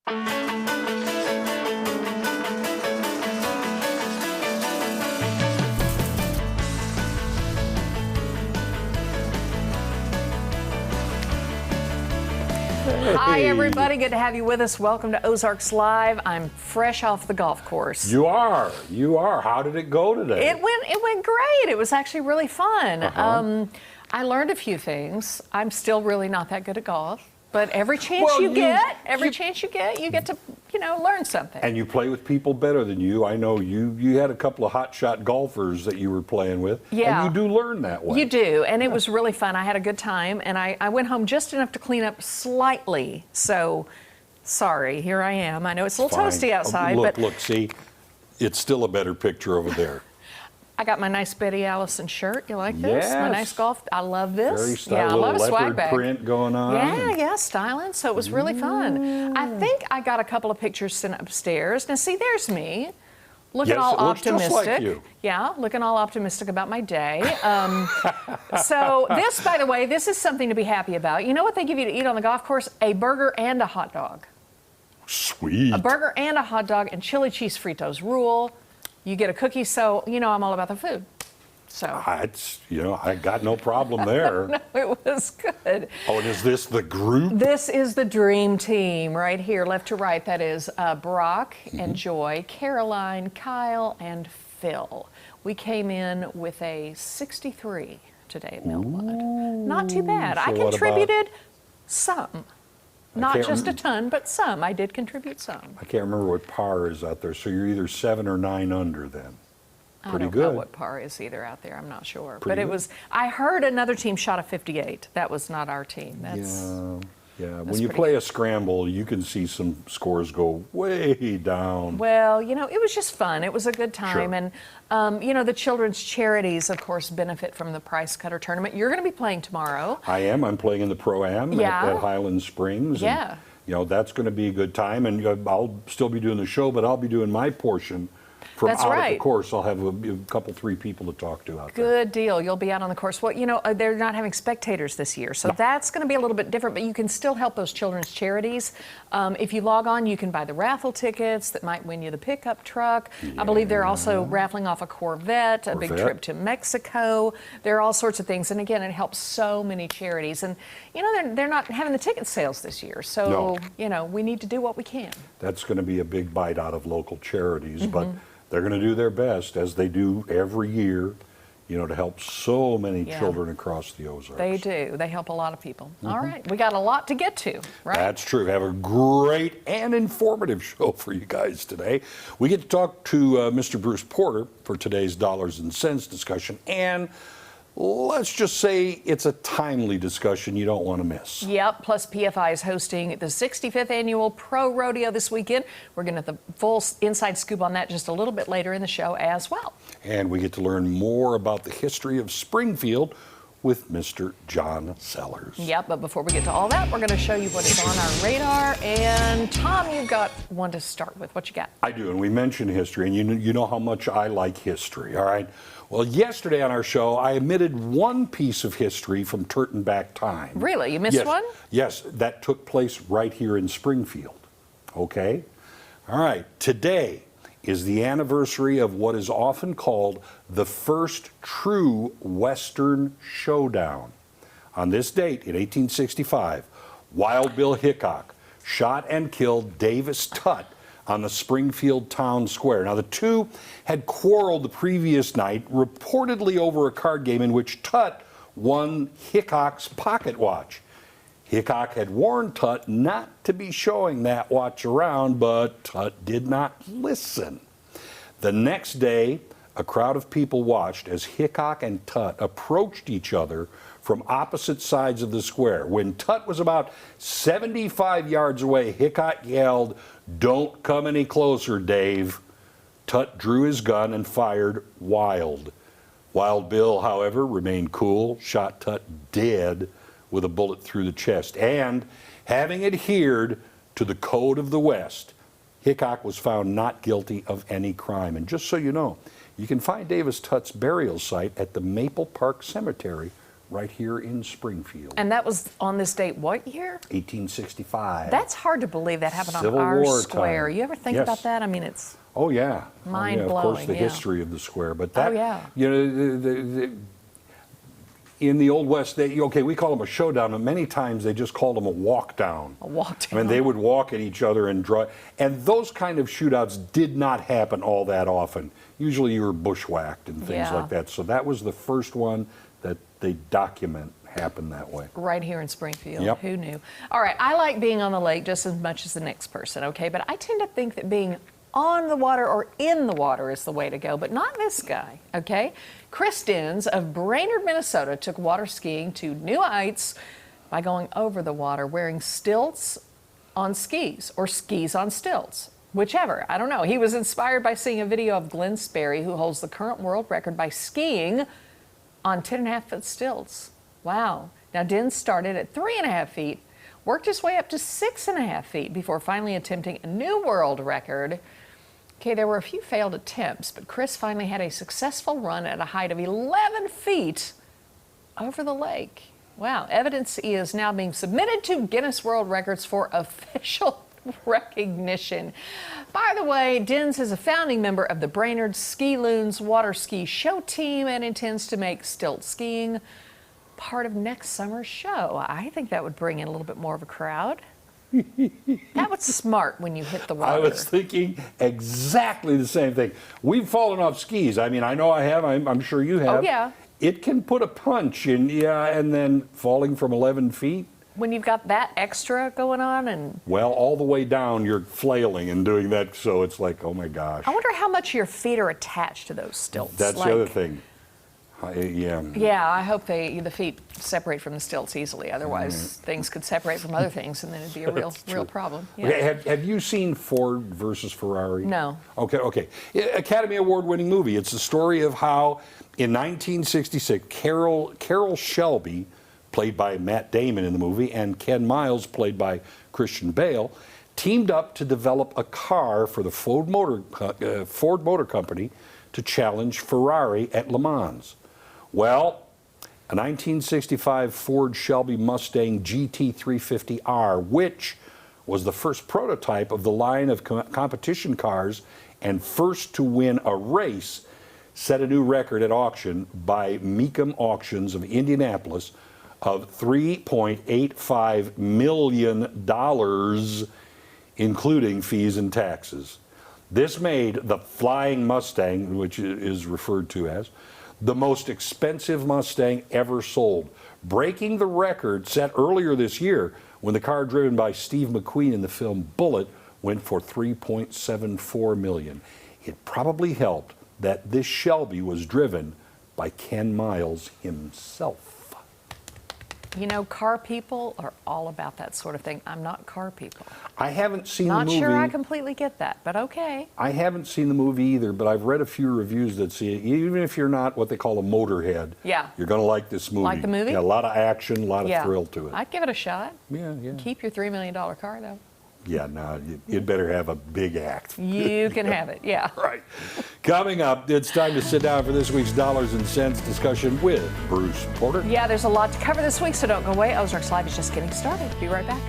Hi, everybody. Good to have you with us. Welcome to Ozarks Live. I'm fresh off the golf course. You are. How did it go today? It went great. It was actually really fun. I learned a few things. I'm still really not that good at golf, but every chance you get, you get to, learn something. And you play with people better than you. I know you had a couple of hot-shot golfers that you were playing with. Yeah. And you do learn that way. You do, and it was really fun. I had a good time, and I went home just enough to clean up slightly. So, sorry, here I am. I know it's a little toasty outside, but look, see, it's still a better picture over there. I got my nice Betty Allison shirt. You like this? Yes. My nice golf. I love this. Very stylish. Yeah, I love a swag leopard bag. print going on. Yeah, styling. So it was really fun. I think I got a couple of pictures sent upstairs. Now, see, there's me, looking Yes, all it looks optimistic. just like you. Yeah, looking all optimistic about my day. So this, by the way, this is something to be happy about. You know what they give you to eat on the golf course? A burger and a hot dog. Sweet. A burger and a hot dog and chili cheese Fritos rule. You get a cookie, so I'm all about the food. So I got no problem there. No, it was good. Oh, and is this the group? This is the dream team right here, left to right. That is Brock and Joy, Caroline, Kyle, and Phil. We came in with a 63 today at Millwood. Not too bad. So I what contributed some. Not can't just a ton, but some. I did contribute some. I can't remember what par is out there, so you're either 7 or 9 under then. I don't know what par is either out there. I'm not sure. But it was, I heard another team shot a 58. That was not our team. Yeah. When you play a scramble, you can see some scores go way down. Well, it was just fun. It was a good time. Sure. And, the children's charities, of course, benefit from the Price Cutter Tournament. You're going to be playing tomorrow. I am. I'm playing in the Pro-Am at Highland Springs. Yeah. And, that's going to be a good time. And I'll still be doing the show, but I'll be doing my portion. From That's out right. of the course, I'll have a couple, 3 people to talk to out there. Good deal. You'll be out on the course. Well, they're not having spectators this year, so that's going to be a little bit different, but you can still help those children's charities. If you log on, you can buy the raffle tickets that might win you the pickup truck. I believe they're also raffling off a Corvette, a big trip to Mexico. There are all sorts of things, and again, it helps so many charities. And, they're not having the ticket sales this year, so, we need to do what we can. That's going to be a big bite out of local charities, but they're going to do their best, as they do every year, to help so many children across the Ozarks. They do. They help a lot of people. All right. We got a lot to get to, right? That's true. Have a great and informative show for you guys today. We get to talk to Mr. Bruce Porter for today's Dollars and Cents discussion, and let's just say it's a timely discussion you don't want to miss. Yep, plus PFI is hosting the 65th Annual Pro Rodeo this weekend. We're going to have the full inside scoop on that just a little bit later in the show as well. And we get to learn more about the history of Springfield with Mr. John Sellers. Yep, but before we get to all that, we're going to show you what is on our radar. And Tom, you've got one to start with. What you got? I do, and we mentioned history, and you know how much I like history, all right? Well, yesterday on our show, I omitted one piece of history from Turton back time. Really? You missed one? Yes, that took place right here in Springfield. Okay? All right, today is the anniversary of what is often called the first true Western showdown. On this date, in 1865, Wild Bill Hickok shot and killed Davis Tutt on the Springfield Town Square. Now, the two had quarreled the previous night, reportedly over a card game in which Tutt won Hickok's pocket watch. Hickok had warned Tutt not to be showing that watch around, but Tutt did not listen. The next day, a crowd of people watched as Hickok and Tutt approached each other from opposite sides of the square. When Tutt was about 75 yards away, Hickok yelled, "Don't come any closer, Dave." Tutt drew his gun and fired Wild. Wild Bill, however, remained cool, shot Tutt dead with a bullet through the chest. And having adhered to the code of the West, Hickok was found not guilty of any crime. And just so you know, you can find Davis Tutt's burial site at the Maple Park Cemetery right here in Springfield. And that was on this date what year? 1865. That's hard to believe that happened Civil on our War square. time. You ever think Yes. about that? I mean, it's Oh yeah, Of course, mind-blowing, the yeah. history of the square. But that, Oh, yeah. you know, in the Old West, we call them a showdown, but many times they just called them a walk down. a walk I mean, down. they would walk at each other and draw. And those kind of shootouts did not happen all that often. Usually you were bushwhacked and things Yeah. like that. So that was the first one that they document happened that way. Right here in Springfield. Yep. Who knew? All right, I like being on the lake just as much as the next person, okay? But I tend to think that being on the water or in the water is the way to go, but not this guy, okay? Chris Dins of Brainerd, Minnesota took water skiing to new heights by going over the water wearing stilts on skis or skis on stilts. Whichever, I don't know. He was inspired by seeing a video of Glenn Sperry, who holds the current world record by skiing on 10.5-foot stilts. Wow. Now, Dins started at 3.5 feet, worked his way up to 6.5 feet before finally attempting a new world record. Okay, there were a few failed attempts, but Chris finally had a successful run at a height of 11 feet over the lake. Wow. Evidence is now being submitted to Guinness World Records for official recognition. By the way, Dins is a founding member of the Brainerd Ski Loons water ski show team and intends to make stilt skiing part of next summer's show. I think that would bring in a little bit more of a crowd. That was smart when you hit the water. I was thinking exactly the same thing. We've fallen off skis. I mean, I know I have. I'm sure you have. Oh, yeah. It can put a punch in, and then falling from 11 feet. When you've got that extra going on, and Well, all the way down, you're flailing and doing that, so it's like, oh my gosh. I wonder how much your feet are attached to those stilts. That's the other thing. Yeah. Yeah, I hope the feet separate from the stilts easily. Otherwise, things could separate from other things, and then it'd be a real problem. Yeah. Okay, have you seen Ford versus Ferrari? No. Okay. Academy Award-winning movie. It's the story of how, in 1966, Carroll Shelby, played by Matt Damon in the movie, and Ken Miles, played by Christian Bale, teamed up to develop a car for the Ford Motor Company to challenge Ferrari at Le Mans. Well, a 1965 Ford Shelby Mustang GT350R, which was the first prototype of the line of competition cars and first to win a race, set a new record at auction by Mecum Auctions of Indianapolis of $3.85 million, including fees and taxes. This made the Flying Mustang, which is referred to as, the most expensive Mustang ever sold, breaking the record set earlier this year when the car driven by Steve McQueen in the film Bullitt went for $3.74 million. It probably helped that this Shelby was driven by Ken Miles himself. You know, car people are all about that sort of thing. I'm not car people. I haven't seen Not the movie. sure I completely get that, but okay. I haven't seen the movie either, but I've read a few reviews that say even if you're not what they call a motorhead, Yeah. you're going to like this movie. Like the movie? Yeah, a lot of action, a lot of Yeah. thrill to it. I'd give it a shot. Yeah. Keep your $3 million car, though. Yeah, no, you'd better have a big act. You can have it, yeah. Right. Coming up, it's time to sit down for this week's Dollars and Cents discussion with Bruce Porter. Yeah, there's a lot to cover this week, so don't go away. Ozarks Live is just getting started. Be right back.